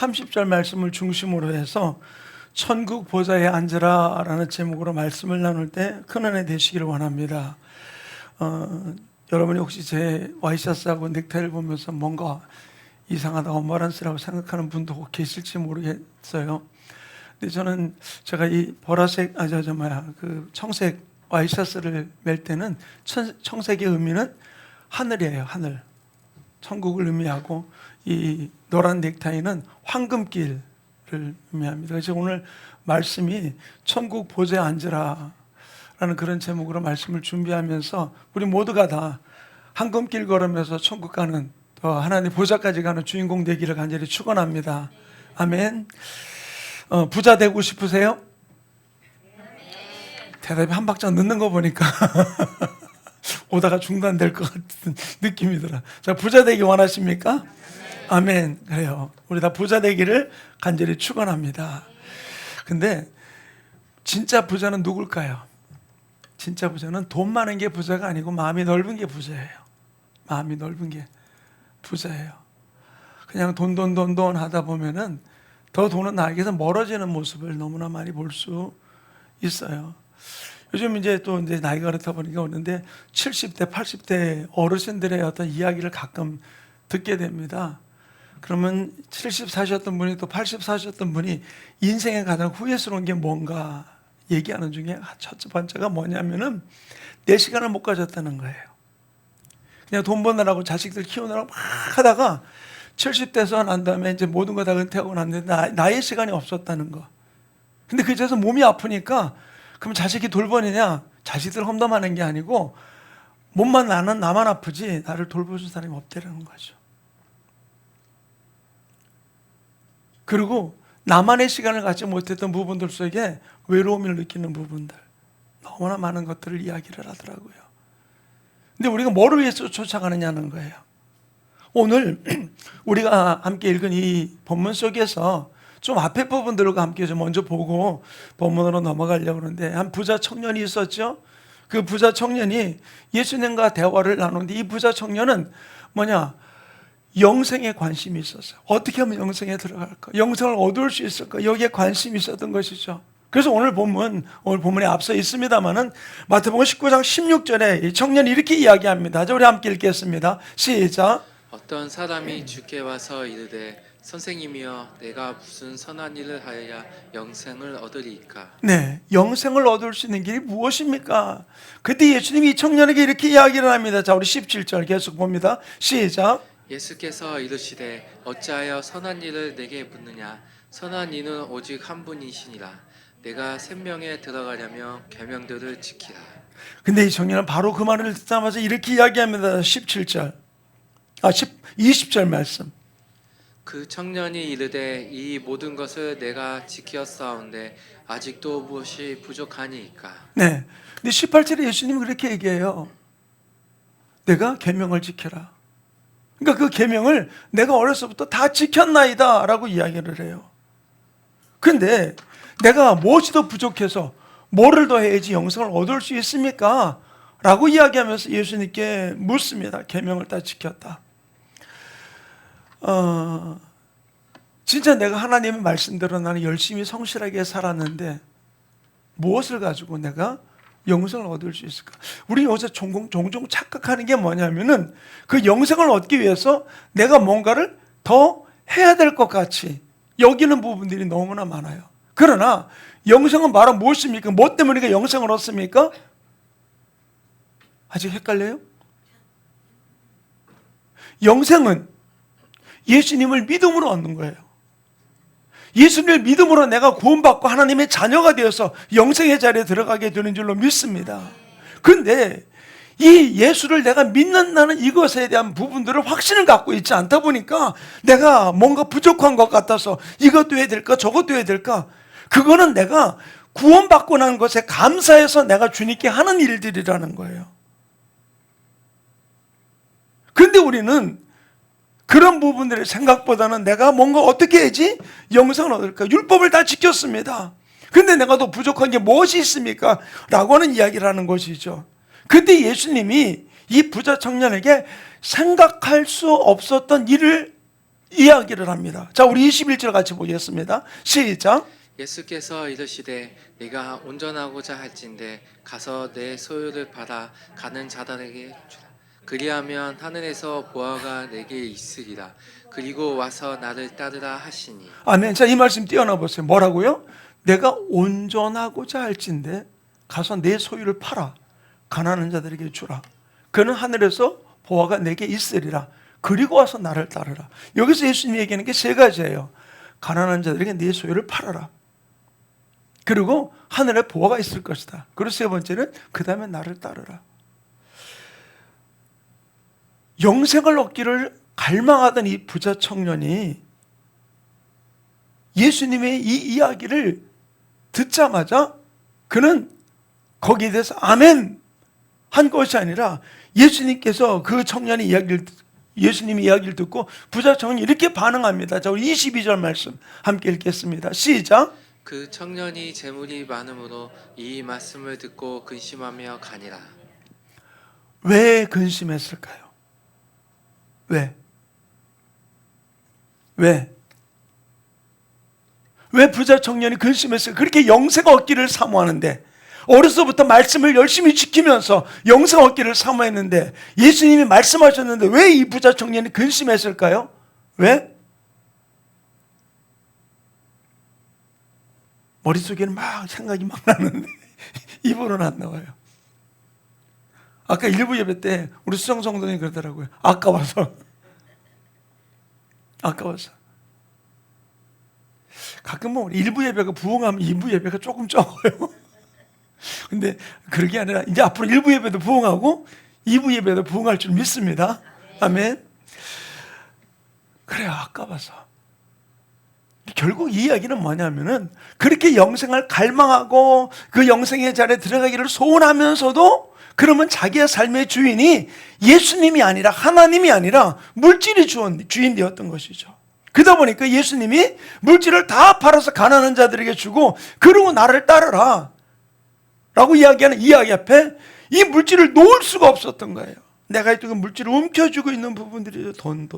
30절 말씀을 중심으로 해서 천국 보좌에 앉으라 라는 제목으로 말씀을 나눌 때 큰 은혜 되시기를 원합니다. 여러분이 혹시 제 와이셔츠하고 넥타이를 보면서 뭔가 이상하다, 언밸런스라고 생각하는 분도 혹 계실지 모르겠어요. 근데 저는 제가 이 보라색, 그 청색 와이셔츠를 멜 때는 청색의 의미는 하늘이에요, 하늘. 천국을 의미하고 이 노란 넥타이는 황금길을 의미합니다. 그래서 오늘 말씀이 천국 보좌에 앉으라 라는 그런 제목으로 말씀을 준비하면서 우리 모두가 다 황금길 걸으면서 천국 가는 또 하나님 보좌까지 가는 주인공 되기를 간절히 축원합니다. 아멘. 부자 되고 싶으세요? 대답이 한 박자 늦는 거 보니까 오다가 중단될 것 같은 느낌이 들어요. 자, 부자 되기 원하십니까? 아멘. 그래요. 우리 다 부자 되기를 간절히 축원합니다. 근데 진짜 부자는 누굴까요? 진짜 부자는 돈 많은 게 부자가 아니고 마음이 넓은 게 부자예요. 마음이 넓은 게 부자예요. 그냥 돈 하다 보면은 더 돈은 나에게서 멀어지는 모습을 너무나 많이 볼 수 있어요. 요즘 이제 나이가 그렇다 보니까 오는데 70대, 80대 어르신들의 어떤 이야기를 가끔 듣게 됩니다. 그러면 70 사셨던 분이 또 80 사셨던 분이 인생에 가장 후회스러운 게 뭔가 얘기하는 중에 첫 번째가 뭐냐면은 내 시간을 못 가졌다는 거예요. 그냥 돈 버느라고 자식들 키우느라고 막 하다가 70대서 난 다음에 이제 모든 거 다 은퇴하고 났는데 나의 시간이 없었다는 거. 근데 그제서 몸이 아프니까 그럼 자식이 돌보느냐? 자식들 험담하는 게 아니고 몸만 나만 아프지 나를 돌보준 사람이 없다는 거죠. 그리고 나만의 시간을 갖지 못했던 부분들 속에 외로움을 느끼는 부분들 너무나 많은 것들을 이야기를 하더라고요. 근데 우리가 뭐를 위해서 쫓아가느냐는 거예요. 오늘 우리가 함께 읽은 이 본문 속에서 좀 앞에 부분들과 함께 좀 먼저 보고 본문으로 넘어가려고 하는데 한 부자 청년이 있었죠. 그 부자 청년이 예수님과 대화를 나누는데 이 부자 청년은 영생에 관심이 있었어요. 어떻게 하면 영생에 들어갈까? 영생을 얻을 수 있을까? 여기에 관심이 있었던 것이죠. 그래서 오늘 본문에 앞서 있습니다만은 마태복음 19장 16절에 이 청년이 이렇게 이야기합니다. 우리 함께 읽겠습니다. 시작. 어떤 사람이 주께 와서 이르되 선생님이여 내가 무슨 선한 일을 하여야 영생을 얻으리이까? 네, 영생을 얻을 수 있는 길이 무엇입니까? 그때 예수님이 이 청년에게 이렇게 이야기를 합니다. 자, 우리 17절 계속 봅니다. 시작. 예수께서 이르시되 어찌하여 선한 일을 내게 묻느냐? 선한 이는 오직 한 분이시니라. 내가 생명에 들어가려면 계명들을 지키라. 근데 이 청년은 바로 그 말을 듣자마자 이렇게 이야기합니다. 20절 말씀. 그 청년이 이르되 이 모든 것을 내가 지켰사온데 아직도 무엇이 부족하니이까? 네. 근데 18절에 예수님이 그렇게 얘기해요. 내가 계명을 지켜라. 그러니까 그 계명을 내가 어려서부터 다 지켰나이다 라고 이야기를 해요. 근데 내가 무엇이 더 부족해서 뭐를 더 해야지 영생을 얻을 수 있습니까? 라고 이야기하면서 예수님께 묻습니다. 계명을 다 지켰다. 진짜 내가 하나님의 말씀대로 나는 열심히 성실하게 살았는데 무엇을 가지고 내가 영생을 얻을 수 있을까? 우리 요새 종종 착각하는 게 뭐냐면은 그 영생을 얻기 위해서 내가 뭔가를 더 해야 될 것 같이 여기는 부분들이 너무나 많아요. 그러나 영생은 바로 무엇입니까? 뭐 때문에 우리가 영생을 얻습니까? 아직 헷갈려요? 영생은 예수님을 믿음으로 얻는 거예요. 예수님을 믿음으로 내가 구원받고 하나님의 자녀가 되어서 영생의 자리에 들어가게 되는 줄로 믿습니다. 그런데 이 예수를 내가 믿는다는 이것에 대한 부분들을 확신을 갖고 있지 않다 보니까 내가 뭔가 부족한 것 같아서 이것도 해야 될까 저것도 해야 될까, 그거는 내가 구원받고 난 것에 감사해서 내가 주님께 하는 일들이라는 거예요. 그런데 우리는 그런 부분들의 생각보다는 내가 뭔가 어떻게 해야지 영생을 얻을까? 율법을 다 지켰습니다. 근데 내가 더 부족한 게 무엇이 있습니까? 라고 하는 이야기를 하는 것이죠. 그때 예수님이 이 부자 청년에게 생각할 수 없었던 일을 이야기를 합니다. 자, 우리 21절 같이 보겠습니다. 시작. 예수께서 이르시되 네가 온전하고자 할진대 가서 내 소유를 팔아 가는 자들에게 주라. 그리하면 하늘에서 보화가 내게 있으리라. 그리고 와서 나를 따르라 하시니. 아멘. 자, 이 말씀 띄어나 보세요. 뭐라고요? 내가 온전하고자 할진대 가서 내 소유를 팔아 가난한 자들에게 주라. 그는 하늘에서 보화가 내게 있으리라. 그리고 와서 나를 따르라. 여기서 예수님이 얘기하는 게 세 가지예요. 가난한 자들에게 네 소유를 팔아라. 그리고 하늘에 보화가 있을 것이다. 그리고 세 번째는 그 다음에 나를 따르라. 영생을 얻기를 갈망하던 이 부자 청년이 예수님의 이 이야기를 듣자마자 그는 거기에 대해서 아멘 한 것이 아니라 예수님께서 그 청년의 예수님의 이야기를 듣고 부자 청년이 이렇게 반응합니다. 자, 우리 22절 말씀 함께 읽겠습니다. 시작. 그 청년이 재물이 많음으로 이 말씀을 듣고 근심하며 가니라. 왜 근심했을까요? 왜? 왜 부자 청년이 근심했을까요? 그렇게 영생 얻기를 사모하는데, 어려서부터 말씀을 열심히 지키면서 영생 얻기를 사모했는데, 예수님이 말씀하셨는데 왜 이 부자 청년이 근심했을까요? 왜? 머릿속에는 막 생각이 막 나는데 입으로는 안 나와요. 아까 일부 예배 때 우리 수정 성도님이 그러더라고요. 아까워서. 가끔 뭐 일부 예배가 부흥하면 2부 예배가 조금 적어요. 근데 그게 아니라 이제 앞으로 일부 예배도 부흥하고 2부 예배도 부흥할 줄 믿습니다. 아멘. 그래요, 아까워서. 결국 이 이야기는 뭐냐면은 그렇게 영생을 갈망하고 그 영생의 자리에 들어가기를 소원하면서도 그러면 자기의 삶의 주인이 예수님이 아니라 하나님이 아니라 물질이 주인 되었던 것이죠. 그러다 보니까 예수님이 물질을 다 팔아서 가난한 자들에게 주고 그러고 나를 따르라 라고 이야기하는 이야기 앞에 이 물질을 놓을 수가 없었던 거예요. 내가 그 물질을 움켜쥐고 있는 부분들이 돈.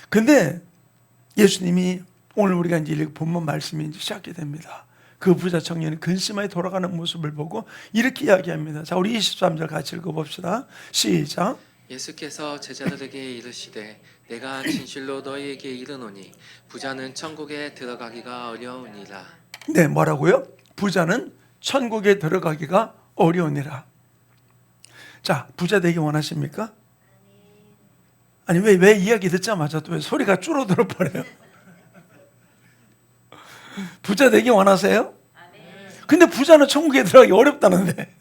근데 예수님이 오늘 우리가 이제 본문 말씀이 이제 시작이 됩니다. 그 부자 청년이 근심하게 돌아가는 모습을 보고 이렇게 이야기합니다. 자, 우리 23절 같이 읽어봅시다. 시작. 예수께서 제자들에게 이르시되 내가 진실로 너희에게 이르노니 부자는 천국에 들어가기가 어려우니라. 네, 뭐라고요? 부자는 천국에 들어가기가 어려우니라. 자, 부자 되기 원하십니까? 아니 왜 이야기 듣자마자 또 왜 소리가 줄어들어 버려요? 부자 되기 원하세요? 근데 부자는 천국에 들어가기 어렵다는데.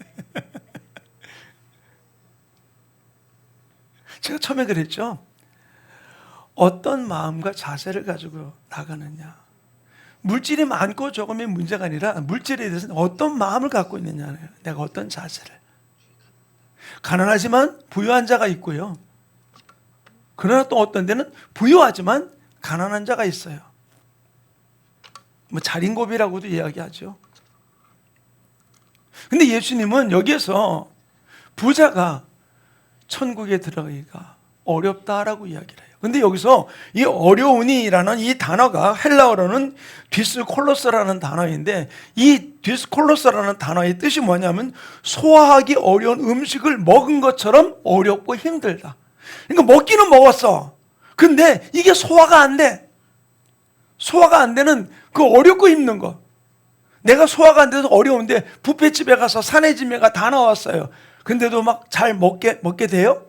제가 처음에 그랬죠. 어떤 마음과 자세를 가지고 나가느냐. 물질이 많고 적음이 문제가 아니라 물질에 대해서는 어떤 마음을 갖고 있느냐예요. 내가 어떤 자세를. 가난하지만 부유한 자가 있고요. 그러나 또 어떤 데는 부유하지만 가난한 자가 있어요. 뭐 자린고비라고도 이야기하죠. 근데 예수님은 여기에서 부자가 천국에 들어가기가 어렵다라고 이야기를 해요. 근데 여기서 이 어려우니라는 이 단어가 헬라어로는 디스콜로스라는 단어인데 이 디스콜로스라는 단어의 뜻이 뭐냐면 소화하기 어려운 음식을 먹은 것처럼 어렵고 힘들다. 그러니까 먹기는 먹었어. 근데 이게 소화가 안 돼. 소화가 안 되는 그 어렵고 힘든 거. 내가 소화가 안 돼서 어려운데 뷔페집에 가서 사내지매가 다 나왔어요. 근데도 막 잘 먹게 돼요?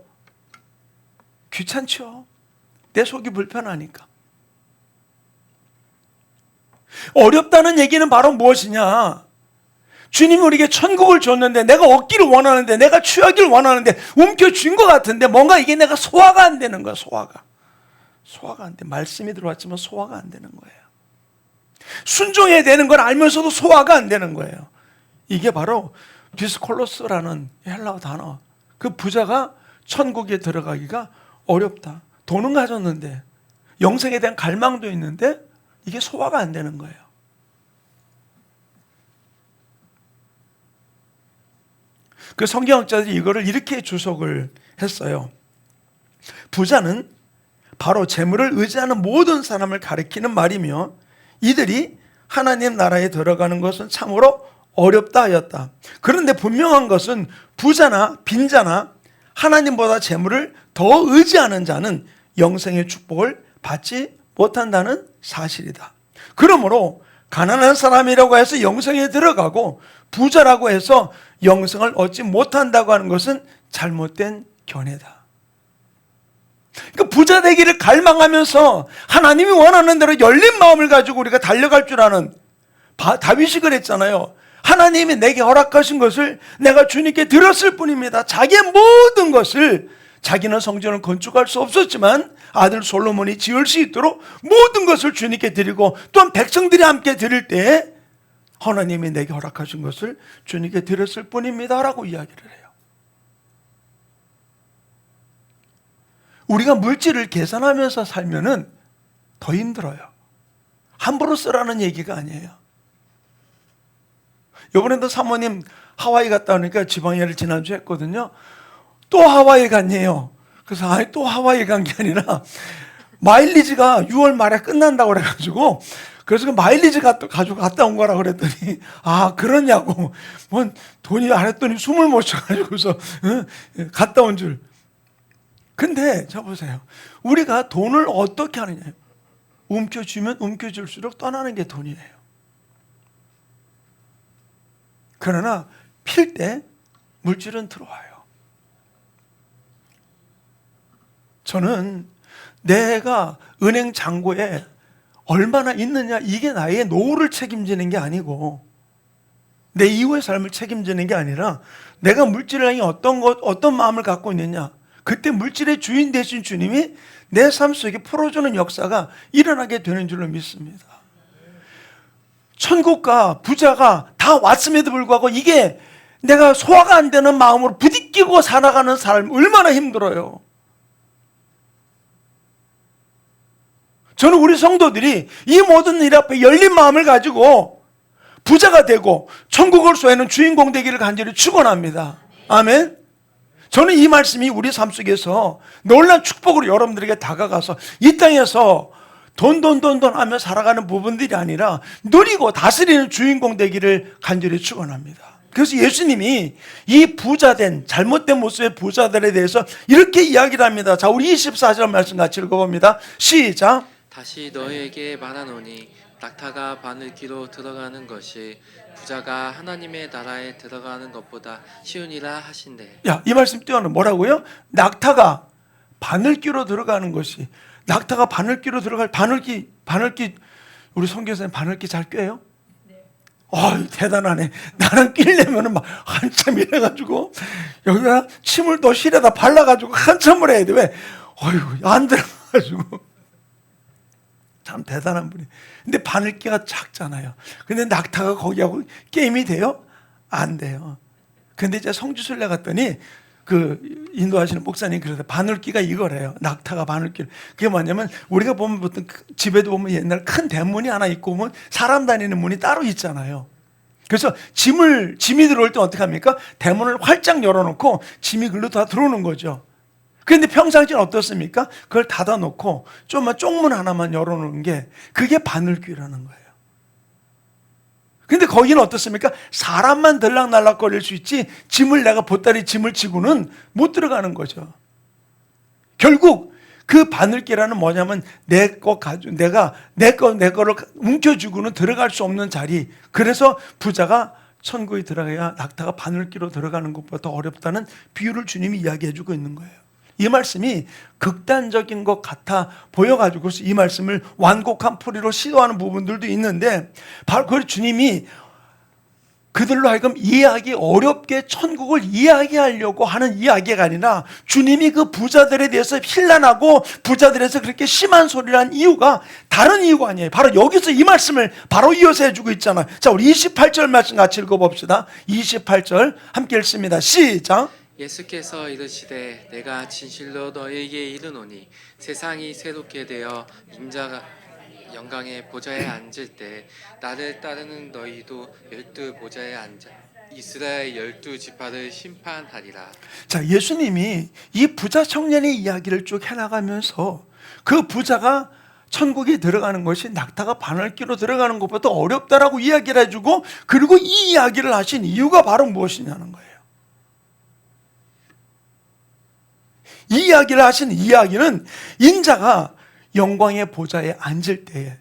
귀찮죠. 내 속이 불편하니까. 어렵다는 얘기는 바로 무엇이냐? 주님이 우리에게 천국을 줬는데 내가 얻기를 원하는데 내가 취하기를 원하는데 움켜쥔 것 같은데 뭔가 이게 내가 소화가 안 되는 거야. 소화가 안 돼. 말씀이 들어왔지만 소화가 안 되는 거예요. 순종해야 되는 걸 알면서도 소화가 안 되는 거예요. 이게 바로 디스콜로스라는 헬라어 단어. 그 부자가 천국에 들어가기가 어렵다. 돈은 가졌는데 영생에 대한 갈망도 있는데 이게 소화가 안 되는 거예요. 그 성경학자들이 이거를 이렇게 주석을 했어요. 부자는 바로 재물을 의지하는 모든 사람을 가리키는 말이며 이들이 하나님 나라에 들어가는 것은 참으로 어렵다 하였다. 그런데 분명한 것은 부자나 빈자나 하나님보다 재물을 더 의지하는 자는 영생의 축복을 받지 못한다는 사실이다. 그러므로 가난한 사람이라고 해서 영생에 들어가고 부자라고 해서 영생을 얻지 못한다고 하는 것은 잘못된 견해다. 그러니까 부자 되기를 갈망하면서 하나님이 원하는 대로 열린 마음을 가지고 우리가 달려갈 줄 아는 다윗이 그랬잖아요. 하나님이 내게 허락하신 것을 내가 주님께 드렸을 뿐입니다. 자기의 모든 것을, 자기는 성전을 건축할 수 없었지만 아들 솔로몬이 지을 수 있도록 모든 것을 주님께 드리고 또한 백성들이 함께 드릴 때 하나님이 내게 허락하신 것을 주님께 드렸을 뿐입니다 라고 이야기를 해요. 우리가 물질을 계산하면서 살면은 더 힘들어요. 함부로 쓰라는 얘기가 아니에요. 이번에도 사모님 하와이 갔다 오니까 지방예를 지난주에 했거든요. 또 하와이 갔네요. 그래서 아니 또 하와이 간 게 아니라 마일리지가 6월 말에 끝난다고 그래가지고 그래서 그 마일리지 가지고 갔다 온 거라 그랬더니 아 그러냐고 뭐 돈이 안 했더니 숨을 못 쉬어가지고서 갔다 온 줄. 근데 자 보세요. 우리가 돈을 어떻게 하느냐. 움켜쥐면 움켜줄수록 떠나는 게 돈이에요. 그러나 필 때 물질은 들어와요. 저는 내가 은행 잔고에 얼마나 있느냐 이게 나의 노후를 책임지는 게 아니고 내 이후의 삶을 책임지는 게 아니라 내가 물질을 향해 어떤 마음을 갖고 있느냐 그때 물질의 주인 되신 주님이 내 삶 속에 풀어주는 역사가 일어나게 되는 줄로 믿습니다. 천국과 부자가 다 왔음에도 불구하고 이게 내가 소화가 안 되는 마음으로 부딪히고 살아가는 삶 얼마나 힘들어요. 저는 우리 성도들이 이 모든 일 앞에 열린 마음을 가지고 부자가 되고 천국을 소유하는 주인공 되기를 간절히 축원합니다. 아멘. 저는 이 말씀이 우리 삶 속에서 놀라운 축복으로 여러분들에게 다가가서 이 땅에서 돈 하며 살아가는 부분들이 아니라 누리고 다스리는 주인공 되기를 간절히 축원합니다. 그래서 예수님이 이 부자된 잘못된 모습의 부자들에 대해서 이렇게 이야기를 합니다. 자, 우리 24절 말씀 같이 읽어봅니다. 시작. 다시 너희에게 말하노니 낙타가 바늘귀로 들어가는 것이 부자가 하나님의 나라에 들어가는 것보다 쉬우니라 하신대. 야, 이 말씀 띄워는 뭐라고요? 낙타가 바늘귀로 들어가는 것이 낙타가 바늘귀로 들어갈 바늘귀 우리 선교사님 바늘귀 잘 꿰요? 대단하네. 나는 끼려면은 막 한참 이래가지고 여기다 침을 또 실에다 발라가지고 한참을 해야 돼. 왜? 안 들어가가지고. 참 대단한 분이. 근데 바늘귀가 작잖아요. 근데 낙타가 거기하고 게임이 돼요? 안 돼요. 근데 이제 성지순례 갔더니 그 인도하시는 목사님 그래서 바늘귀가 이거래요. 낙타가 바늘귀. 그게 뭐냐면 우리가 보면 보통 집에도 보면 옛날 큰 대문이 하나 있고 보면 사람 다니는 문이 따로 있잖아요. 그래서 짐이 들어올 때 어떻게 합니까? 대문을 활짝 열어놓고 짐이 글로 다 들어오는 거죠. 그런데 평상시는 어떻습니까? 그걸 닫아놓고 좀만 쪽문 하나만 열어놓는 게 그게 바늘귀라는 거예요. 근데 거기는 어떻습니까? 사람만 들락날락거릴 수 있지 내가 보따리 짐을 지고는 못 들어가는 거죠. 결국 그 바늘귀라는 뭐냐면 내 거를 움켜쥐고는 들어갈 수 없는 자리. 그래서 부자가 천국에 들어가야 낙타가 바늘귀로 들어가는 것보다 더 어렵다는 비유를 주님이 이야기해 주고 있는 거예요. 이 말씀이 극단적인 것 같아 보여가지고 이 말씀을 완곡한 풀이로 시도하는 부분들도 있는데 바로 그 주님이 그들로 하여금 이해하기 어렵게 천국을 이야기하려고 하는 이야기가 아니라 주님이 그 부자들에 대해서 힐난하고 부자들에서 그렇게 심한 소리를 한 이유가 다른 이유가 아니에요. 바로 여기서 이 말씀을 바로 이어서 해주고 있잖아요. 자, 우리 28절 말씀 같이 읽어봅시다. 28절 함께 읽습니다. 시작. 예수께서 이르시되 내가 진실로 너희에게 이르노니 세상이 새롭게 되어 인자가 영광의 보좌에 앉을 때 나를 따르는 너희도 열두 보좌에 앉아 이스라엘 12지파를 심판하리라. 자, 예수님이 이 부자 청년의 이야기를 쭉 해나가면서 그 부자가 천국에 들어가는 것이 낙타가 바늘 끼로 들어가는 것보다 어렵다라고 이야기를 해주고, 그리고 이 이야기를 하신 이유가 바로 무엇이냐는 거예요. 이 이야기를 하신 이야기는 인자가 영광의 보좌에 앉을 때에,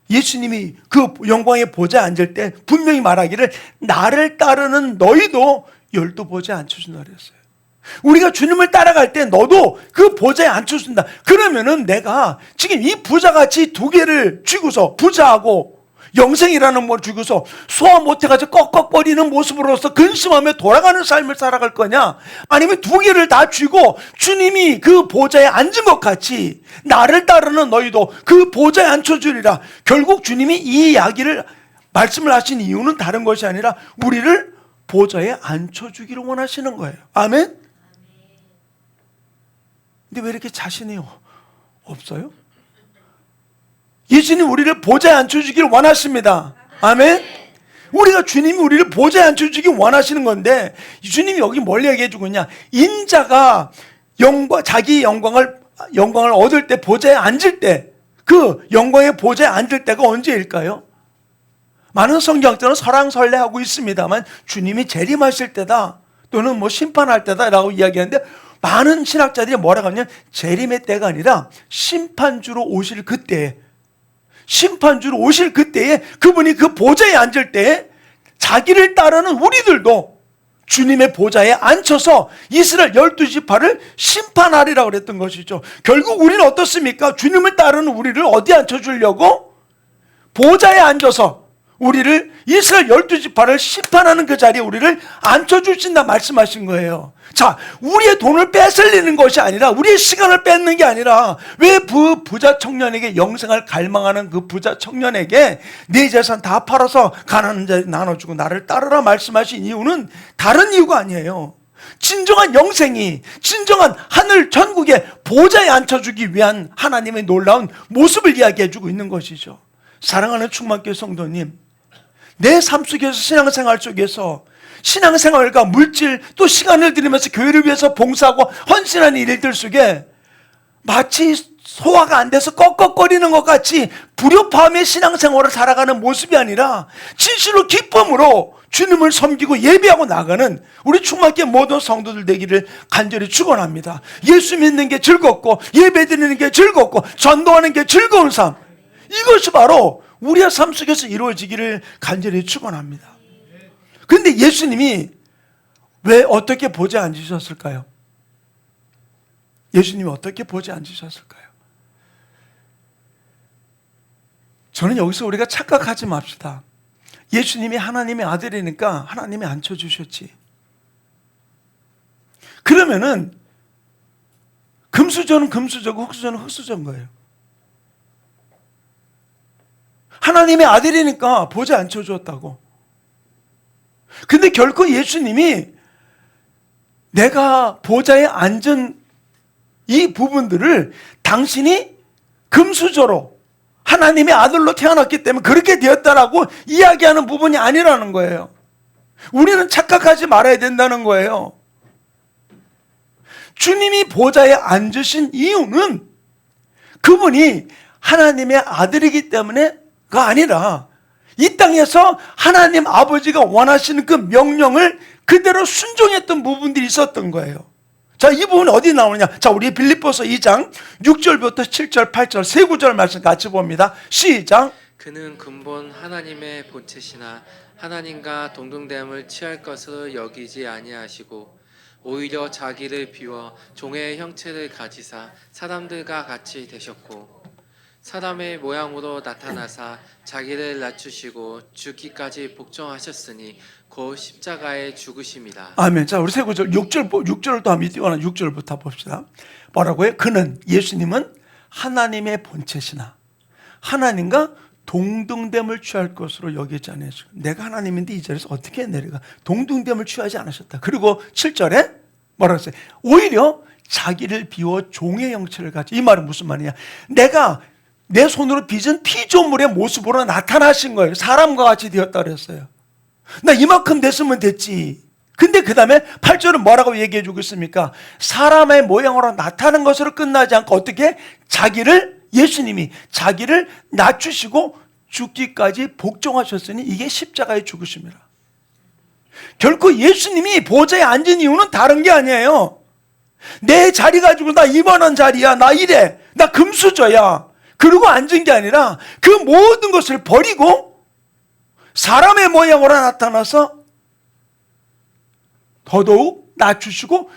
예수님이 그 영광의 보좌에 앉을 때 분명히 말하기를 나를 따르는 너희도 12보좌에 앉혀준다 그랬어요. 우리가 주님을 따라갈 때 너도 그 보좌에 앉혀준다. 그러면은 내가 지금 이 부자같이 두 개를 쥐고서, 부자하고 영생이라는 걸 쥐고서 소화 못해가지고 꺽꺽거리는 모습으로서 근심하며 돌아가는 삶을 살아갈 거냐, 아니면 두 개를 다 쥐고 주님이 그 보좌에 앉은 것 같이 나를 따르는 너희도 그 보좌에 앉혀주리라. 결국 주님이 이 이야기를 말씀을 하신 이유는 다른 것이 아니라 우리를 보좌에 앉혀주기를 원하시는 거예요. 아멘? 근데 왜 이렇게 자신이 없어요? 예수님 우리를 보좌에 앉혀주기를 원하십니다. 아멘? 우리가 주님이 우리를 보좌에 앉혀주기 원하시는 건데, 주님이 여기 뭘 얘기해주고 있냐, 인자가 자기 영광을 얻을 때, 보좌에 앉을 때, 그 영광의 보좌에 앉을 때가 언제일까요? 많은 성경들은 설왕설래하고 있습니다만 주님이 재림하실 때다, 또는 뭐 심판할 때다라고 이야기하는데, 많은 신학자들이 뭐라고 하냐면 재림의 때가 아니라 심판주로 오실 그때에, 심판주로 오실 그때에 그분이 그 보좌에 앉을 때에 자기를 따르는 우리들도 주님의 보좌에 앉혀서 이스라엘 12지파를 심판하리라고 그랬던 것이죠. 결국 우리는 어떻습니까? 주님을 따르는 우리를 어디 앉혀주려고? 보좌에 앉아서 우리를, 이스라엘 12지파를 심판하는 그 자리에 우리를 앉혀주신다 말씀하신 거예요. 자, 우리의 돈을 뺏으려는 것이 아니라, 우리의 시간을 뺏는 게 아니라, 왜 그 부자 청년에게, 영생을 갈망하는 그 부자 청년에게 내 재산 다 팔아서 가난한 자에 나눠주고 나를 따르라 말씀하신 이유는 다른 이유가 아니에요. 진정한 영생이, 진정한 하늘 천국의 보좌에 앉혀주기 위한 하나님의 놀라운 모습을 이야기해주고 있는 것이죠. 사랑하는 충만교회 성도님, 내 삶 속에서, 신앙생활 속에서 신앙생활과 물질 또 시간을 들이면서 교회를 위해서 봉사하고 헌신하는 일들 속에 마치 소화가 안 돼서 꺽꺽거리는 것 같이 불협화음의 신앙생활을 살아가는 모습이 아니라 진실로 기쁨으로 주님을 섬기고 예배하고 나가는 우리 충만교회 모든 성도들 되기를 간절히 축원합니다. 예수 믿는 게 즐겁고 예배 드리는 게 즐겁고 전도하는 게 즐거운 삶, 이것이 바로 우리의 삶 속에서 이루어지기를 간절히 축원합니다. 그런데 예수님이 왜 어떻게 보좌에 앉으셨을까요? 예수님이 어떻게 보좌에 앉으셨을까요? 저는 여기서 우리가 착각하지 맙시다. 예수님이 하나님의 아들이니까 하나님이 앉혀주셨지. 그러면은 금수저는 금수저고 흙수저는 흙수저인 거예요. 하나님의 아들이니까 보좌에 앉혀주었다고. 근데 결코 예수님이 내가 보좌에 앉은 이 부분들을 당신이 금수저로 하나님의 아들로 태어났기 때문에 그렇게 되었다라고 이야기하는 부분이 아니라는 거예요. 우리는 착각하지 말아야 된다는 거예요. 주님이 보좌에 앉으신 이유는 그분이 하나님의 아들이기 때문에가 아니라 이 땅에서 하나님 아버지가 원하시는 그 명령을 그대로 순종했던 부분들이 있었던 거예요. 자, 이 부분은 어디 나오느냐? 자, 우리 빌립보서 2장 6절부터 7절, 8절 세 구절 말씀 같이 봅니다. 시작. 그는 근본 하나님의 본체시나 하나님과 동등됨을 취할 것으로 여기지 아니하시고 오히려 자기를 비워 종의 형체를 가지사 사람들과 같이 되셨고 사람의 모양으로 나타나사 자기를 낮추시고 죽기까지 복종하셨으니 곧 십자가에 죽으심이라. 아멘. 자, 우리 세 구절 6절을 또 한번 띄워놔. 6절부터 봅시다. 뭐라고요? 그는, 예수님은 하나님의 본체시나 하나님과 동등됨을 취할 것으로 여기지 않으시고, 내가 하나님인데 이 자리에서 어떻게 내려가? 동등됨을 취하지 않으셨다. 그리고 7절에 뭐라고 했어요? 오히려 자기를 비워 종의 형체를 가지. 이 말은 무슨 말이냐? 내가 내 손으로 빚은 피조물의 모습으로 나타나신 거예요. 사람과 같이 되었다 그랬어요. 나 이만큼 됐으면 됐지. 근데 그 다음에 8절은 뭐라고 얘기해 주고 있습니까? 사람의 모양으로 나타나는 것으로 끝나지 않고 어떻게? 예수님이 자기를 낮추시고 죽기까지 복종하셨으니 이게 십자가의 죽으심이라. 결코 예수님이 보좌에 앉은 이유는 다른 게 아니에요. 내 자리 가지고 나 이만한 자리야, 나 이래, 나 금수저야, 그러고 앉은 게 아니라 그 모든 것을 버리고 사람의 모양으로 나타나서 더더욱 낮추시고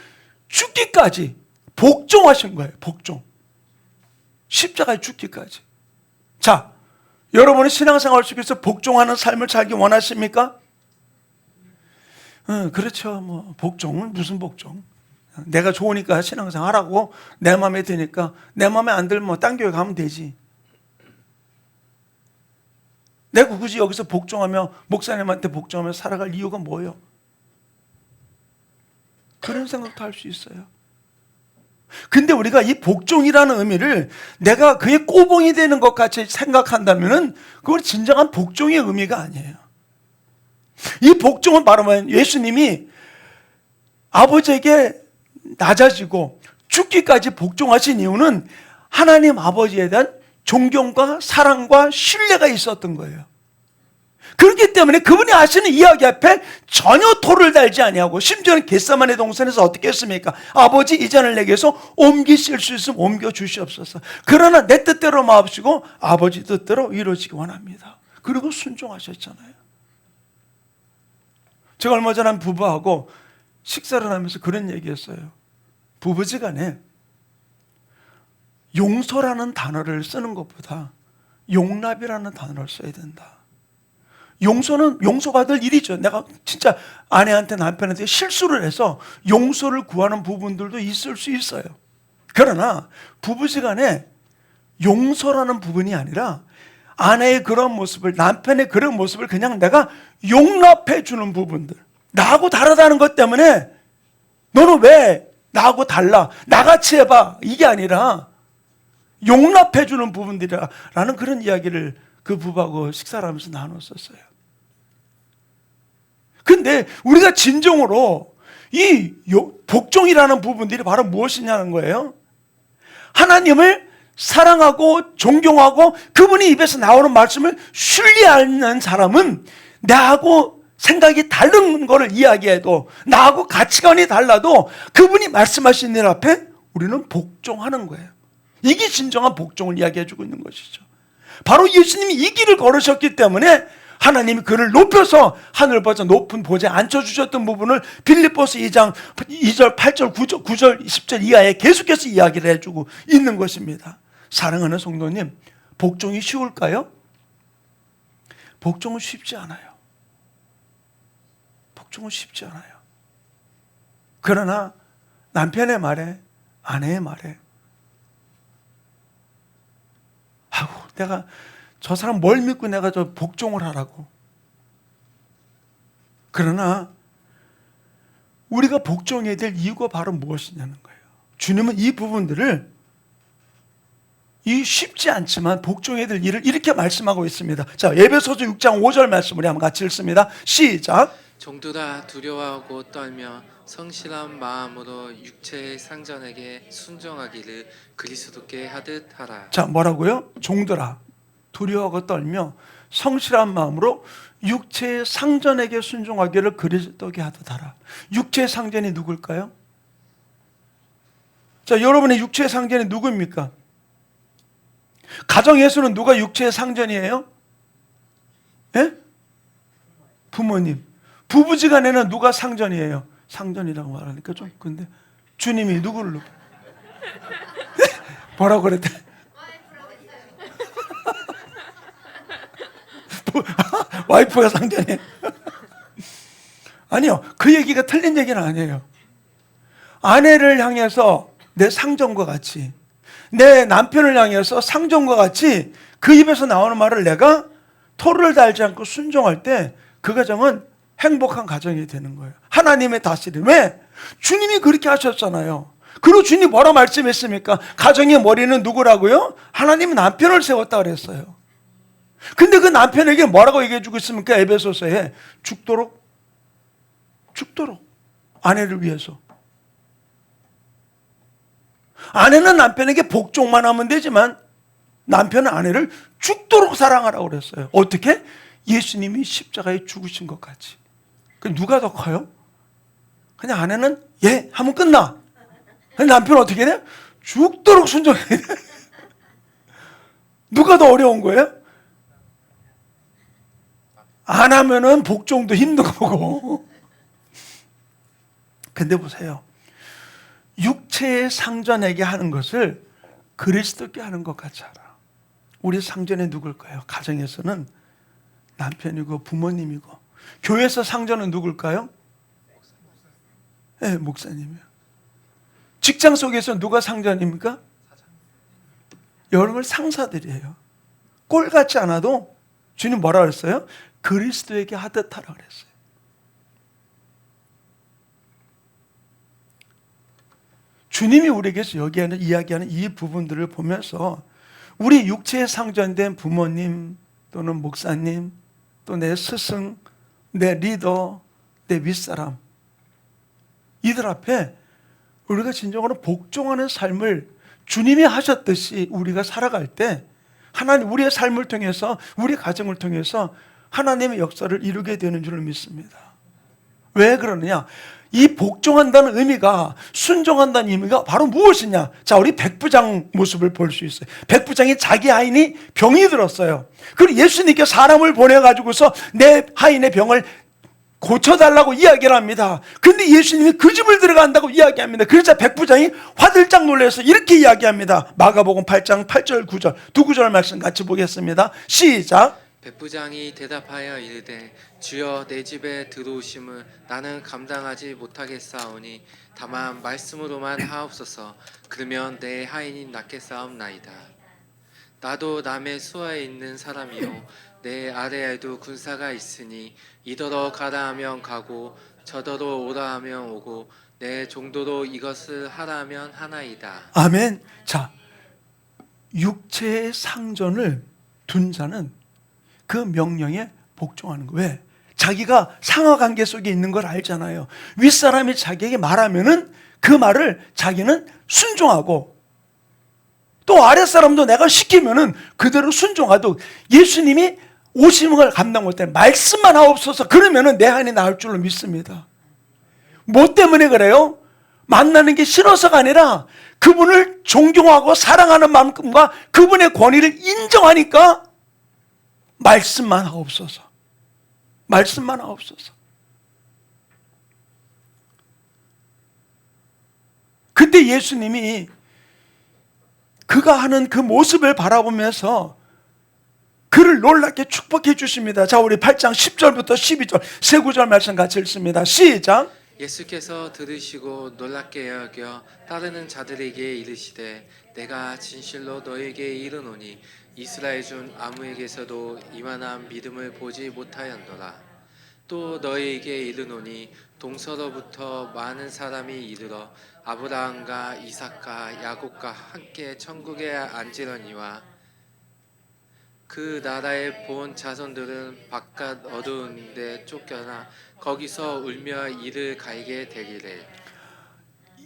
죽기까지 복종하신 거예요. 복종. 십자가에 죽기까지. 자, 여러분은 신앙생활 속에서 복종하는 삶을 살기 원하십니까? 그렇죠. 뭐 복종은 무슨 복종? 내가 좋으니까 신앙생활 하라고, 내 마음에 드니까, 내 마음에 안 들면 딴 교회 가면 되지. 내가 굳이 여기서 복종하며 목사님한테 복종하며 살아갈 이유가 뭐예요? 그런 생각도 할 수 있어요. 근데 우리가 이 복종이라는 의미를 내가 그의 꼬봉이 되는 것 같이 생각한다면은 그건 진정한 복종의 의미가 아니에요. 이 복종은 바로 뭐예요? 예수님이 아버지에게 낮아지고 죽기까지 복종하신 이유는 하나님 아버지에 대한 존경과 사랑과 신뢰가 있었던 거예요. 그렇기 때문에 그분이 하시는 이야기 앞에 전혀 토를 달지 아니하고, 심지어는 겟세마네 동산에서 어떻게 했습니까? 아버지, 이 잔을 내게서 옮기실 수 있으면 옮겨 주시옵소서. 그러나 내 뜻대로 마옵시고 아버지 뜻대로 이루어지기 원합니다. 그리고 순종하셨잖아요. 제가 얼마 전에 한 부부하고 식사를 하면서 그런 얘기했어요. 부부지간에 용서라는 단어를 쓰는 것보다 용납이라는 단어를 써야 된다. 용서는 용서받을 일이죠. 내가 진짜 아내한테 남편한테 실수를 해서 용서를 구하는 부분들도 있을 수 있어요. 그러나 부부지간에 용서라는 부분이 아니라 아내의 그런 모습을, 남편의 그런 모습을 그냥 내가 용납해 주는 부분들, 나하고 다르다는 것 때문에 너는 왜 나하고 달라, 나같이 해봐, 이게 아니라 용납해 주는 부분들이라는 그런 이야기를 그 부부하고 식사를 하면서 나눴었어요. 근데 우리가 진정으로 이 복종이라는 부분들이 바로 무엇이냐는 거예요. 하나님을 사랑하고 존경하고 그분이 입에서 나오는 말씀을 신뢰하는 사람은 나하고 생각이 다른 거를 이야기해도, 나하고 가치관이 달라도 그분이 말씀하신 일 앞에 우리는 복종하는 거예요. 이게 진정한 복종을 이야기해 주고 있는 것이죠. 바로 예수님이 이 길을 걸으셨기 때문에 하나님이 그를 높여서 하늘보다 높은 보좌에 앉혀주셨던 부분을 빌립보서 2장 2절, 8절, 9절, 10절 이하에 계속해서 이야기를 해주고 있는 것입니다. 사랑하는 성도님, 복종이 쉬울까요? 복종은 쉽지 않아요. 복종은 쉽지 않아요. 그러나 남편의 말에, 아내의 말에, 내가 저 사람 뭘 믿고 내가 저 복종을 하라고. 그러나 우리가 복종해야 될 이유가 바로 무엇이냐는 거예요. 주님은 이 부분들을, 이 쉽지 않지만 복종해야 될 일을 이렇게 말씀하고 있습니다. 자, 에베소서 6장 5절 말씀 우리 한번 같이 읽습니다. 시작. 종들아 두려워하고 떨며 성실한 마음으로 육체의 상전에게 순종하기를 그리스도께 하듯 하라. 자, 뭐라고요? 종들아 두려워하고 떨며 성실한 마음으로 육체의 상전에게 순종하기를 그리스도께 하듯 하라. 육체의 상전이 누굴까요? 자, 여러분의 육체의 상전이 누구입니까? 가정에서는 누가 육체의 상전이에요? 예? 부모님. 부부지간에는 누가 상전이에요? 상전이라고 말하니까 좀 근데 주님이 누구를 뭐라고 그랬대? 와이프가 상전이에요. 아니요, 그 얘기가 틀린 얘기는 아니에요. 아내를 향해서 내 상전과 같이, 내 남편을 향해서 상전과 같이 그 입에서 나오는 말을 내가 토를 달지 않고 순종할 때 그 가정은 행복한 가정이 되는 거예요. 하나님의 다스림. 왜? 주님이 그렇게 하셨잖아요. 그리고 주님이 뭐라 말씀했습니까? 가정의 머리는 누구라고요? 하나님은 남편을 세웠다 그랬어요. 근데 그 남편에게 뭐라고 얘기해 주고 있습니까? 에베소서에 죽도록 아내를 위해서. 아내는 남편에게 복종만 하면 되지만 남편은 아내를 죽도록 사랑하라고 그랬어요. 어떻게? 예수님이 십자가에 죽으신 것 같이. 그 누가 더 커요? 그냥 아내는 예 하면 끝나. 남편은 어떻게 돼? 죽도록 순종해야 돼. 누가 더 어려운 거예요? 안 하면은 복종도 힘든 거고. 근데 보세요. 육체의 상전에게 하는 것을 그리스도께 하는 것 같이 하라. 우리 상전이 누굴까요? 가정에서는 남편이고 부모님이고, 교회에서 상전은 누굴까요? 네, 목사님이요. 직장 속에서 누가 상전입니까? 여러분 상사들이에요. 꼴 같지 않아도 주님 뭐라 그랬어요? 그리스도에게 하듯 하라 그랬어요. 주님이 우리에게서 이야기하는 이 부분들을 보면서 우리 육체의 상전된 부모님 또는 목사님 또 내 스승, 내 리더, 내 윗사람, 이들 앞에 우리가 진정으로 복종하는 삶을 주님이 하셨듯이 우리가 살아갈 때 하나님, 우리의 삶을 통해서, 우리 가정을 통해서 하나님의 역사를 이루게 되는 줄을 믿습니다. 왜 그러느냐? 이 복종한다는 의미가, 순종한다는 의미가 바로 무엇이냐? 자, 우리 백부장 모습을 볼 수 있어요. 백부장이 자기 하인이 병이 들었어요. 그리고 예수님께 사람을 보내가지고서 내 하인의 병을 고쳐달라고 이야기를 합니다. 근데 예수님이 그 집을 들어간다고 이야기합니다. 그래서 백부장이 화들짝 놀라서 이렇게 이야기합니다. 마가복음 8장 8절 9절 두 구절 말씀 같이 보겠습니다. 시작. 백부장이 대답하여 이르되 주여 내 집에 들어오심을 나는 감당하지 못하겠사오니 다만 말씀으로만 하옵소서. 그러면 내 하인이 낫겠사옵나이다. 나도 남의 수하에 있는 사람이요 내 아래에도 군사가 있으니 이더러 가라 하면 가고 저더러 오라 하면 오고 내 정도로 이것을 하라 하면 하나이다. 아멘. 자, 육체의 상전을 둔 자는 그 명령에 복종하는 거예요. 왜? 자기가 상하관계 속에 있는 걸 알잖아요. 윗사람이 자기에게 말하면은 그 말을 자기는 순종하고, 또 아랫사람도 내가 시키면은 그대로 순종하도록 예수님이 오시는 걸 감당 못해 말씀만 하옵소서. 그러면은 내 한이 나을 줄로 믿습니다. 뭐 때문에 그래요? 만나는 게 싫어서가 아니라 그분을 존경하고 사랑하는 만큼과 그분의 권위를 인정하니까 말씀만 하옵소서. 말씀만 하옵소서. 그때 예수님이 그가 하는 그 모습을 바라보면서 그를 놀랍게 축복해 주십니다. 자, 우리 8장 10절부터 12절 세 구절 말씀 같이 읽습니다. 시작. 예수께서 들으시고 놀랍게 여겨 따르는 자들에게 이르시되 내가 진실로 너에게 이르노니 이스라엘 중 아무에게서도 이만한 믿음을 보지 못하였노라. 또 너에게 이르노니 동서로부터 많은 사람이 이르러 아브라함과 이삭과 야곱과 함께 천국에 앉으려니와 그 나라의 본 자손들은 바깥 어두운 데 쫓겨나 거기서 울며 이를 갈게 되기를.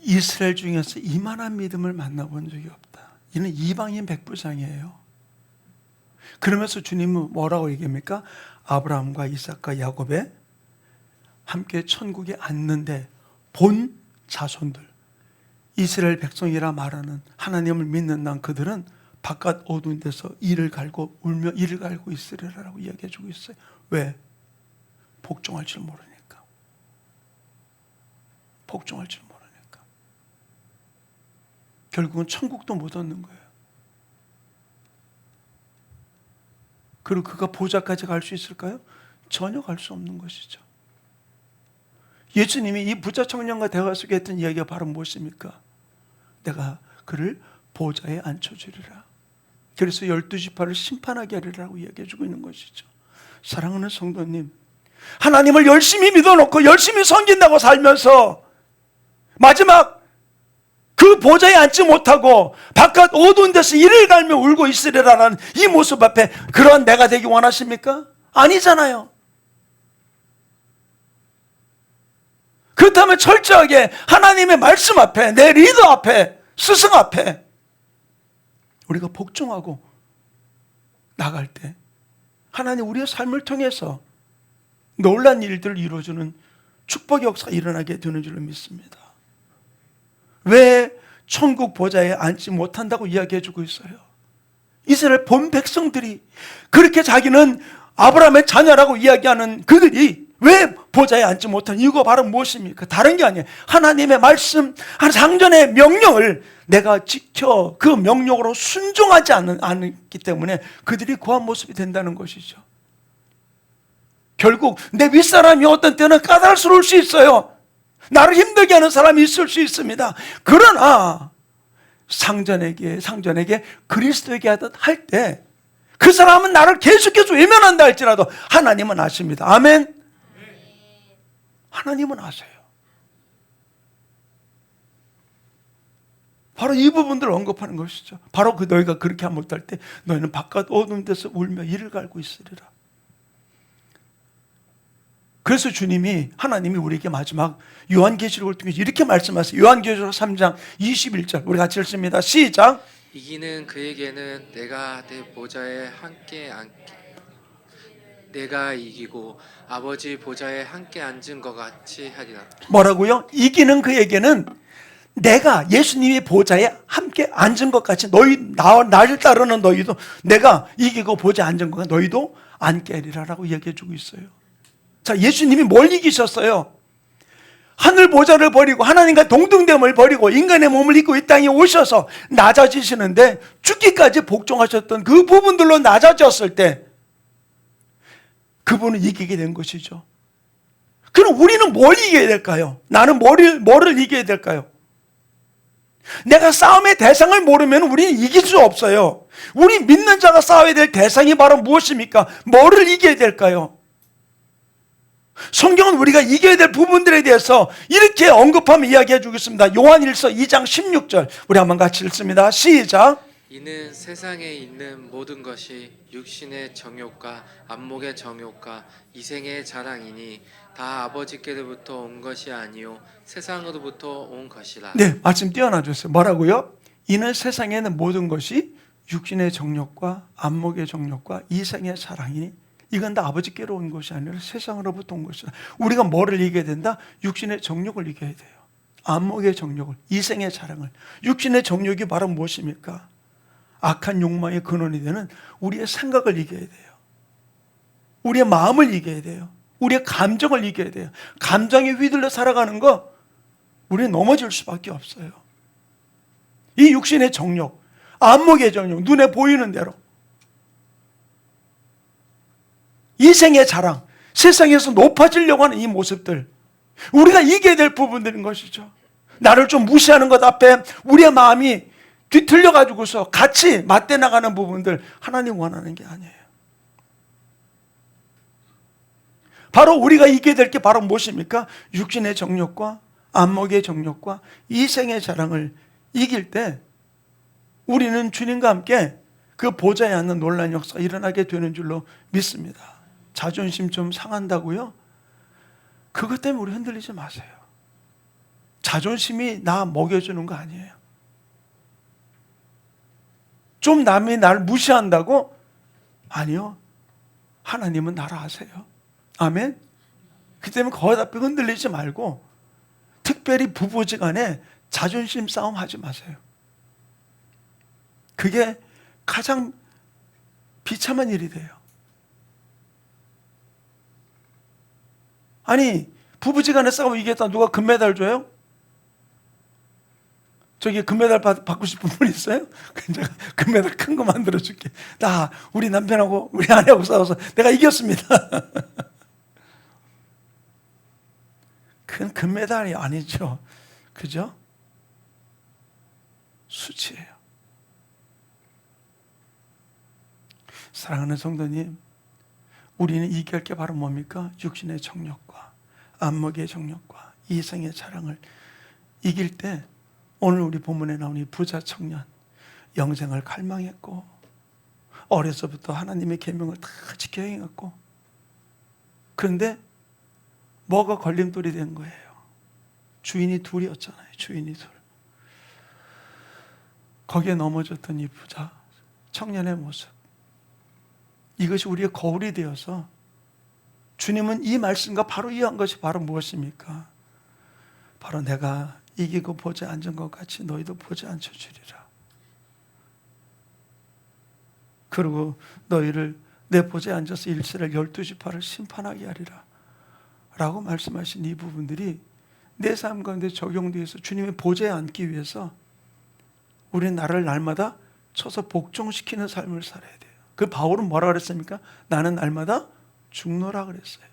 이스라엘 중에서 이만한 믿음을 만나본 적이 없다. 이는 이방인 백부장이에요. 그러면서 주님은 뭐라고 얘기합니까? 아브라함과 이삭과 야곱의 함께 천국에 앉는데 본 자손들, 이스라엘 백성이라 말하는 하나님을 믿는 난 그들은 바깥 어두운 데서 이를 갈고 울며 이를 갈고 있으리라고 이야기해 주고 있어요. 왜? 복종할 줄 모르니까. 복종할 줄 모르니까. 결국은 천국도 못 얻는 거예요. 그리고 그가 보좌까지 갈 수 있을까요? 전혀 갈 수 없는 것이죠. 예수님이 이 부자 청년과 대화 속에 했던 이야기가 바로 무엇입니까? 내가 그를 보좌에 앉혀주리라. 그래서 12지파를 심판하게 하리라고 이야기해주고 있는 것이죠. 사랑하는 성도님, 하나님을 열심히 믿어놓고 열심히 섬긴다고 살면서 마지막 그 보좌에 앉지 못하고 바깥 어두운 데서 이를 갈며 울고 있으리라는 이 모습 앞에 그러한 내가 되기 원하십니까? 아니잖아요. 그렇다면 철저하게 하나님의 말씀 앞에, 내 리더 앞에, 스승 앞에 우리가 복종하고 나갈 때 하나님 우리의 삶을 통해서 놀란 일들을 이루어주는 축복의 역사가 일어나게 되는 줄로 믿습니다. 왜 천국 보좌에 앉지 못한다고 이야기해주고 있어요? 이스라엘 본 백성들이 그렇게 자기는 아브라함의 자녀라고 이야기하는 그들이 왜 보좌에 앉지 못한 이유가 바로 무엇입니까? 다른 게 아니에요. 하나님의 말씀, 상전의 명령을 내가 지켜 그 명령으로 순종하지 않기 때문에 그들이 고한 모습이 된다는 것이죠. 결국 내 윗사람이 어떤 때는 까다로울 수 있어요. 나를 힘들게 하는 사람이 있을 수 있습니다. 그러나 상전에게 그리스도에게 할 때 그 사람은 나를 계속해서 외면한다 할지라도 하나님은 아십니다. 아멘. 하나님은 아세요. 바로 이 부분들을 언급하는 것이죠. 바로 너희가 그렇게 하지 못할 때 너희는 바깥 어두운 데서 울며 이를 갈고 있으리라. 그래서 하나님이 우리에게 마지막 요한계시록을 통해서 이렇게 말씀하세요. 요한계시록 3장 21절 우리 같이 읽습니다. 시작. 이기는 그에게는 내가 내 보좌에 함께 앉게 내가 이기고 아버지 보좌에 함께 앉은 것 같이 하리라. 뭐라고요? 이기는 그에게는 내가 예수님의 보좌에 함께 앉은 것 같이 나를 따르는 너희도 내가 이기고 보좌에 앉은 것 같이 너희도 앉게 하리라라고 이야기해 주고 있어요. 자, 예수님이 뭘 이기셨어요? 하늘 보좌를 버리고 하나님과 동등됨을 버리고 인간의 몸을 입고 이 땅에 오셔서 낮아지시는데 죽기까지 복종하셨던 그 부분들로 낮아졌을 때 그분은 이기게 된 것이죠. 그럼 우리는 뭘 이겨야 될까요? 나는 뭐를 이겨야 될까요? 내가 싸움의 대상을 모르면 우리는 이길 수 없어요. 우리 믿는 자가 싸워야 될 대상이 바로 무엇입니까? 뭐를 이겨야 될까요? 성경은 우리가 이겨야 될 부분들에 대해서 이렇게 언급하며 이야기해 주겠습니다. 요한일서 2장 16절 우리 한번 같이 읽습니다. 시작. 이는 세상에 있는 모든 것이 육신의 정욕과 안목의 정욕과 이생의 자랑이니 다 아버지께로부터 온 것이 아니요 세상으로부터 온 것이라. 네, 말씀 띄어놔 주세요. 뭐라고요? 이는 세상에 있는 모든 것이 육신의 정욕과 안목의 정욕과 이생의 자랑이니 이건 다 아버지께로 온 것이 아니라 세상으로부터 온 것이다. 우리가 뭐를 이겨야 된다? 육신의 정욕을 이겨야 돼요. 안목의 정욕을, 이생의 자랑을. 육신의 정욕이 바로 무엇입니까? 악한 욕망의 근원이 되는 우리의 생각을 이겨야 돼요. 우리의 마음을 이겨야 돼요. 우리의 감정을 이겨야 돼요. 감정에 휘둘려 살아가는 거 우리는 넘어질 수밖에 없어요. 이 육신의 정욕, 안목의 정욕, 눈에 보이는 대로 이생의 자랑, 세상에서 높아지려고 하는 이 모습들 우리가 이겨야 될 부분들인 것이죠. 나를 좀 무시하는 것 앞에 우리의 마음이 뒤틀려가지고서 같이 맞대 나가는 부분들 하나님 원하는 게 아니에요. 바로 우리가 이겨야 될 게 바로 무엇입니까? 육신의 정욕과 안목의 정욕과 이생의 자랑을 이길 때 우리는 주님과 함께 그 보좌에 앉는 놀라운 역사가 일어나게 되는 줄로 믿습니다. 자존심 좀 상한다고요? 그것 때문에 우리 흔들리지 마세요. 자존심이 나 먹여주는 거 아니에요. 좀 남이 나를 무시한다고? 아니요. 하나님은 나를 아세요. 아멘. 그 때문에 거기 앞에 흔들리지 말고 특별히 부부지간에 자존심 싸움 하지 마세요. 그게 가장 비참한 일이 돼요. 아니 부부지간에 싸우면 이겼다 누가 금메달 줘요? 저기 금메달 받고 싶은 분 있어요? 제가 금메달 큰 거 만들어 줄게. 나 우리 남편하고 우리 아내하고 싸워서 내가 이겼습니다. 그건 금메달이 아니죠. 그죠? 수치예요. 사랑하는 성도님, 우리는 이겨야 할 게 바로 뭡니까? 육신의 정욕과 안목의 정욕과 이생의 자랑을 이길 때 오늘 우리 본문에 나온 이 부자 청년, 영생을 갈망했고 어려서부터 하나님의 계명을 다 지켜 행했고, 그런데 뭐가 걸림돌이 된 거예요? 주인이 둘이었잖아요. 주인이 둘. 거기에 넘어졌던 이 부자 청년의 모습, 이것이 우리의 거울이 되어서 주님은 이 말씀과 바로 이어한 것이 바로 무엇입니까? 바로 내가 이기고 보지 않은 것 같이 너희도 보지 않혀주리라. 그리고 너희를 내 보좌에 앉아서 일세를 12지파를 심판하게 하리라 라고 말씀하신 이 부분들이 내 삶 가운데 적용되어서 주님의 보좌에 앉기 위해서 우리는 나를 날마다 쳐서 복종시키는 삶을 살아야 돼요. 그 바울은 뭐라 그랬습니까? 나는 날마다 죽노라 그랬어요.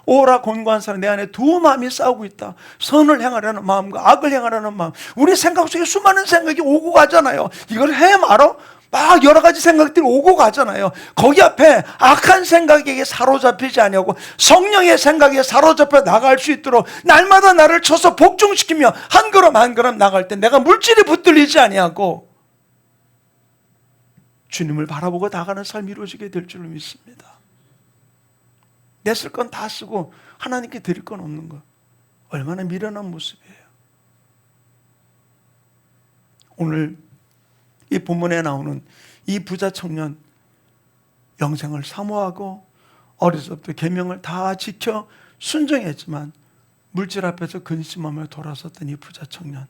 오라 곤고한 사람, 내 안에 두 마음이 싸우고 있다. 선을 행하려는 마음과 악을 행하려는 마음. 우리 생각 속에 수많은 생각이 오고 가잖아요. 이걸 해 말어? 막 여러 가지 생각들이 오고 가잖아요. 거기 앞에 악한 생각에게 사로잡히지 아니하고 성령의 생각에 사로잡혀 나갈 수 있도록 날마다 나를 쳐서 복종시키며 한 걸음 한 걸음 나갈 때 내가 물질이 붙들리지 아니하고 주님을 바라보고 나가는 삶이 이루어지게 될 줄로 믿습니다. 내 쓸 건 다 쓰고 하나님께 드릴 건 없는 것, 얼마나 미련한 모습이에요. 오늘 이 본문에 나오는 이 부자 청년, 영생을 사모하고 어려서부터 계명을 다 지켜 순종했지만 물질 앞에서 근심하며 돌아섰던 이 부자 청년,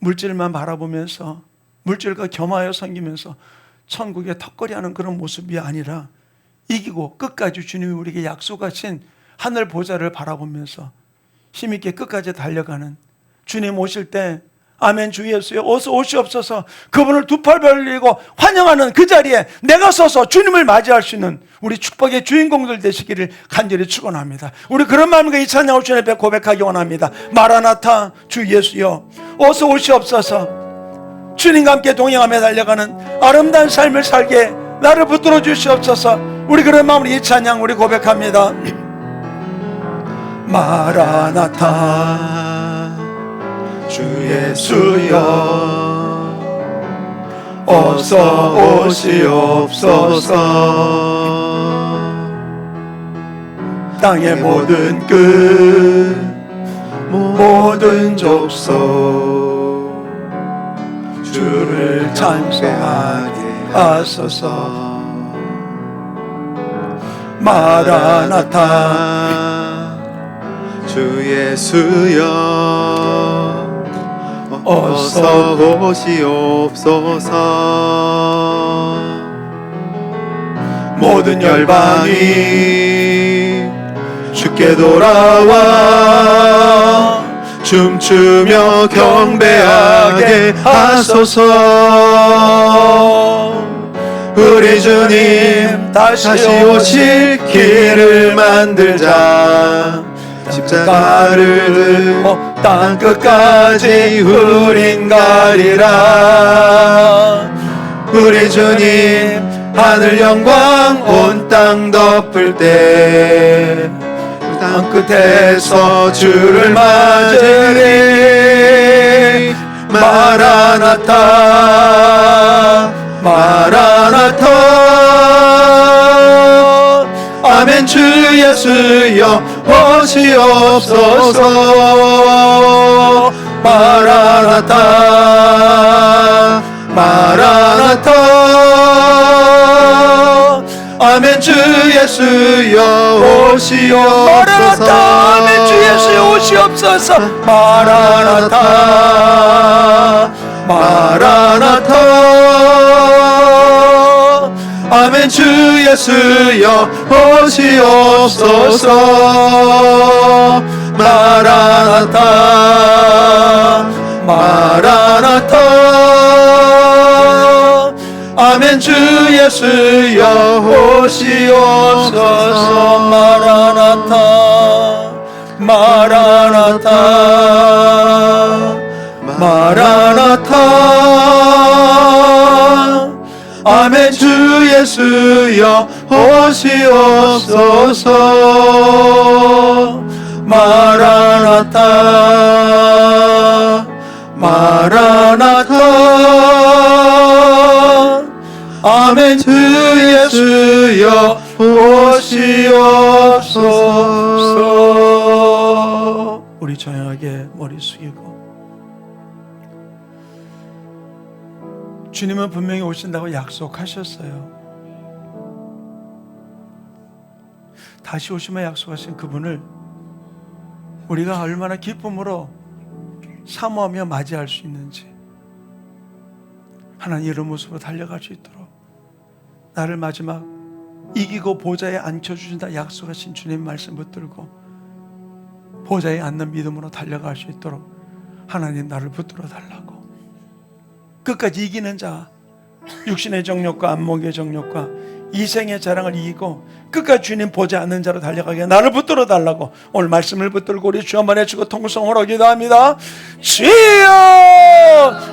물질만 바라보면서 물질과 겸하여 섬기면서 천국에 턱걸이하는 그런 모습이 아니라 이기고 끝까지 주님이 우리에게 약속하신 하늘 보좌를 바라보면서 힘있게 끝까지 달려가는, 주님 오실 때 아멘 주 예수여 어서 오시옵소서 그분을 두 팔 벌리고 환영하는 그 자리에 내가 서서 주님을 맞이할 수 있는 우리 축복의 주인공들 되시기를 간절히 축원합니다. 우리 그런 마음과 이 찬양을 주님 앞에 고백하기 원합니다. 마라나타 주 예수여 어서 오시옵소서. 주님과 함께 동행하며 달려가는 아름다운 삶을 살게 나를 붙들어 주시옵소서. 우리 그런 마음으로 이 찬양 우리 고백합니다. 마라나타 주 예수여 어서 오시옵소서. 땅의 모든 끝 모든 족속 주를 찬송하게 하소서. 마라나타 주 예수여 어서 오시옵소서. 모든 열방이 주께 돌아와 춤추며 경배하게 하소서. 우리 주님 다시 오실 길을 만들자. 십자가를 땅 끝까지 우린 가리라. 우리 주님 하늘 영광 온 땅 덮을 때 땅 끝에서 주를 맞으리. 마라나타 마라나타 아멘 주 예수여 오시옵소서. 마라나타 마라나타 아멘 주 예수여 오시옵소서. 아멘 주 예수여 오시옵소서. 마라나타 마라나타 아멘 주 예수여 오시옵소서. 마라나타 마라나타 아멘 주 예수여 오시옵소서. 마라나타 마라나타 마라나타 아멘 주 예수여 오시옵소서. 마라나타 마라나타 아멘 주 예수여 오시옵소서. 우리 조용하게 머리 숙이고, 주님은 분명히 오신다고 약속하셨어요. 다시 오시면 약속하신 그분을 우리가 얼마나 기쁨으로 사모하며 맞이할 수 있는지, 하나님 이런 모습으로 달려갈 수 있도록 나를 마지막 이기고 보좌에 앉혀주신다 약속하신 주님 말씀 붙들고 보좌에 앉는 믿음으로 달려갈 수 있도록 하나님 나를 붙들어 달라고. 끝까지 이기는 자, 육신의 정욕과 안목의 정욕과 이생의 자랑을 이기고 끝까지 주님 보지 않는 자로 달려가게 나를 붙들어 달라고 오늘 말씀을 붙들고 우리 주 한번 해주고 통성으로 기도합니다. 주여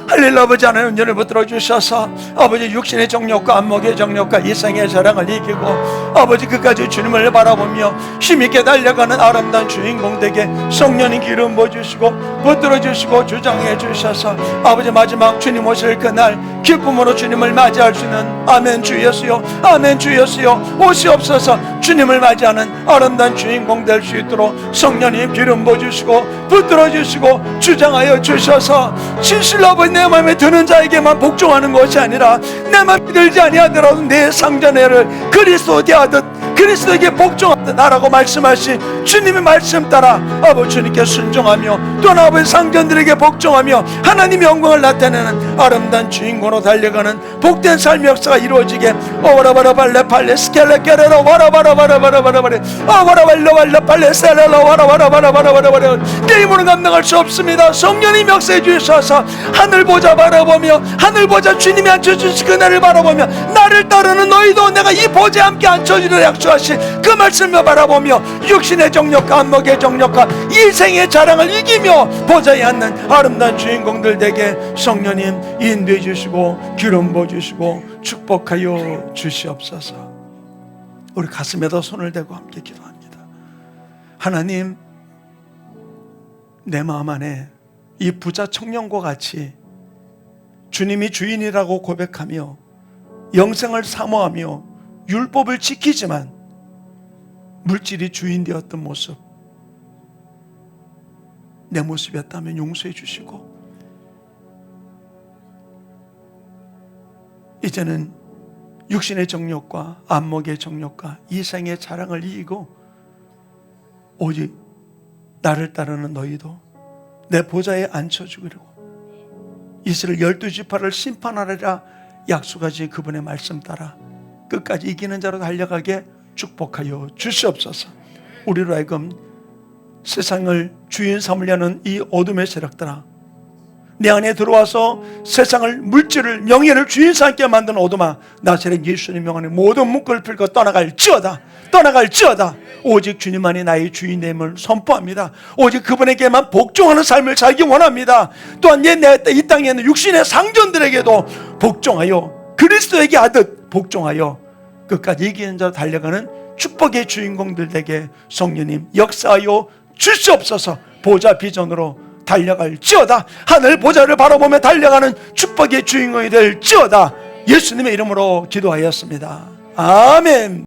할렐루야. 아버지 하나님 은혜를 붙들어 주셔서 아버지 육신의 정욕과 안목의 정욕과 이생의 자랑을 이기고 아버지 끝까지 주님을 바라보며 힘있게 달려가는 아름다운 주인공 되게 성령님 기름 부어주시고 붙들어 주시고 주장해 주셔서 아버지 마지막 주님 오실 그날 기쁨으로 주님을 맞이할 수 있는 아멘 주 예수여 아멘 주 예수여 오시옵소서. 주님을 맞이하는 아름다운 주인공 될 수 있도록 성령님 기름 부어주시고 붙들어 주시고 주장하여 주셔서 진실로 아버지 내 마음에 드는 자에게만 복종하는 것이 아니라 내 마음에 들지 아니하더라도 내 상전애를 그리스도 대하듯 그리스도에게 복종하듯 하라고 말씀하신 주님의 말씀 따라 아버지 주님께 순종하며 또 아버지 상전들에게 복종하며 하나님의 영광을 나타내는 아름다운 주인공으로 달려가는 복된 삶의 역사가 이루어지게 오라바라발레팔레 스켈레케레로 와라바라바라바라바라바라 오라발레발레팔레 셀레로 와라바라바라바라바라 내 힘으로 감당할 수 없습니다. 성령님 역사해 주셔서 하늘 보자 바라보며 하늘 보자 주님이 앉혀주신 그날을 바라보며 나를 따르는 너희도 내가 이 보좌에 함께 앉혀주리라 약속하신 그 말씀을 바라보며 육신의 정욕과 안목의 정욕과 일생의 자랑을 이기며 보좌에 앉는 아름다운 주인공들 되게 성령님 인도해 주시고 기름 부어주시고 축복하여 주시옵소서. 우리 가슴에다 손을 대고 함께 기도합니다. 하나님, 내 마음 안에 이 부자 청년과 같이 주님이 주인이라고 고백하며 영생을 사모하며 율법을 지키지만 물질이 주인 되었던 모습, 내 모습이었다면 용서해 주시고 이제는 육신의 정욕과 안목의 정욕과 이생의 자랑을 이기고 오직 나를 따르는 너희도 내 보좌에 앉혀주기로 이스라엘 12지파를 심판하리라 약속하신 그분의 말씀 따라 끝까지 이기는 자로 달려가게 축복하여 주시옵소서. 우리로 하여금 세상을 주인 삼으려는 이 어둠의 세력들아, 내 안에 들어와서 세상을 물질을 명예를 주인 삼게 만드는 어둠아, 나사렛 예수님 명안에 모든 묶을 풀고 떠나갈지어다. 떠나갈지어다. 오직 주님만이 나의 주인됨을 선포합니다. 오직 그분에게만 복종하는 삶을 살기 원합니다. 또한 이 땅에 있는 육신의 상전들에게도 복종하여 그리스도에게 하듯 복종하여 끝까지 이기는 자로 달려가는 축복의 주인공들 되게 성령님 역사하여 주시옵소서. 보좌 비전으로 달려갈지어다. 하늘 보좌를 바라보며 달려가는 축복의 주인공이 될지어다. 예수님의 이름으로 기도하였습니다. 아멘.